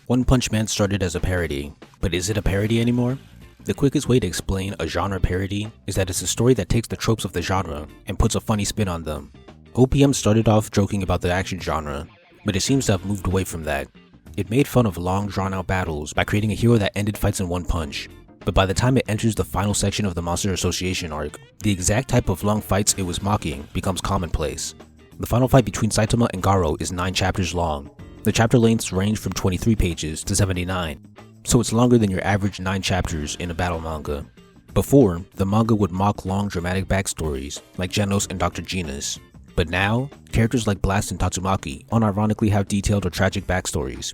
One Punch Man started as a parody, but is it a parody anymore? The quickest way to explain a genre parody is that it's a story that takes the tropes of the genre and puts a funny spin on them. OPM started off joking about the action genre, but it seems to have moved away from that. It made fun of long drawn-out battles by creating a hero that ended fights in one punch, but by the time it enters the final section of the Monster Association arc, the exact type of long fights it was mocking becomes commonplace. The final fight between Saitama and Garou is 9 chapters long. The chapter lengths range from 23 pages to 79, so it's longer than your average 9 chapters in a battle manga. Before, the manga would mock long dramatic backstories like Genos and Dr. Genus, but now, characters like Blast and Tatsumaki unironically have detailed or tragic backstories.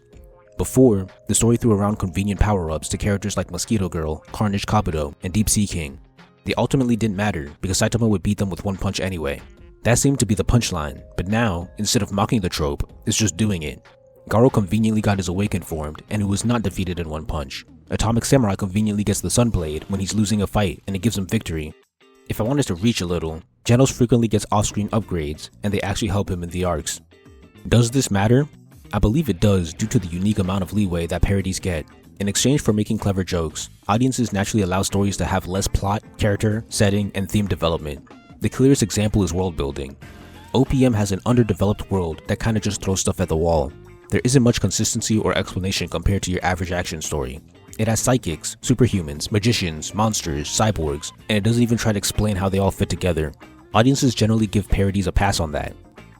Before, the story threw around convenient power-ups to characters like Mosquito Girl, Carnage Kabuto, and Deep Sea King. They ultimately didn't matter because Saitama would beat them with one punch anyway. That seemed to be the punchline, but now, instead of mocking the trope, it's just doing it. Garou conveniently got his Awaken formed, and he was not defeated in one punch. Atomic Samurai conveniently gets the Sunblade when he's losing a fight, and it gives him victory. If I wanted to reach a little, Genos frequently gets off-screen upgrades, and they actually help him in the arcs. Does this matter? I believe it does due to the unique amount of leeway that parodies get. In exchange for making clever jokes, audiences naturally allow stories to have less plot, character, setting, and theme development. The clearest example is world building. OPM has an underdeveloped world that kinda just throws stuff at the wall. There isn't much consistency or explanation compared to your average action story. It has psychics, superhumans, magicians, monsters, cyborgs, and it doesn't even try to explain how they all fit together. Audiences generally give parodies a pass on that.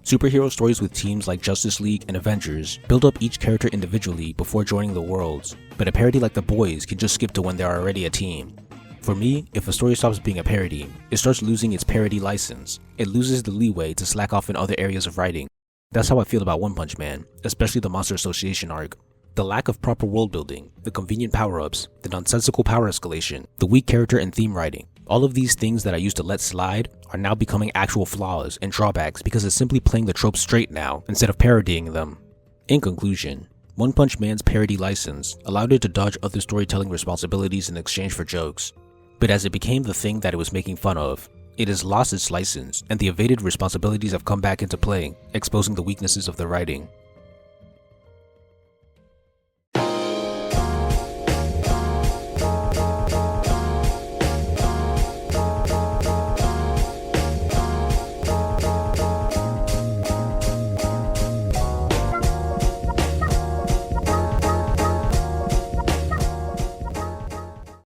Superhero stories with teams like Justice League and Avengers build up each character individually before joining the worlds, but a parody like The Boys can just skip to when they're already a team. For me, if a story stops being a parody, it starts losing its parody license. It loses the leeway to slack off in other areas of writing. That's how I feel about One Punch Man, especially the Monster Association arc. The lack of proper world building, the convenient power-ups, the nonsensical power escalation, the weak character and theme writing, all of these things that I used to let slide are now becoming actual flaws and drawbacks because it's simply playing the tropes straight now instead of parodying them. In conclusion, One Punch Man's parody license allowed it to dodge other storytelling responsibilities in exchange for jokes. But as it became the thing that it was making fun of, it has lost its license and the evaded responsibilities have come back into play, exposing the weaknesses of the writing.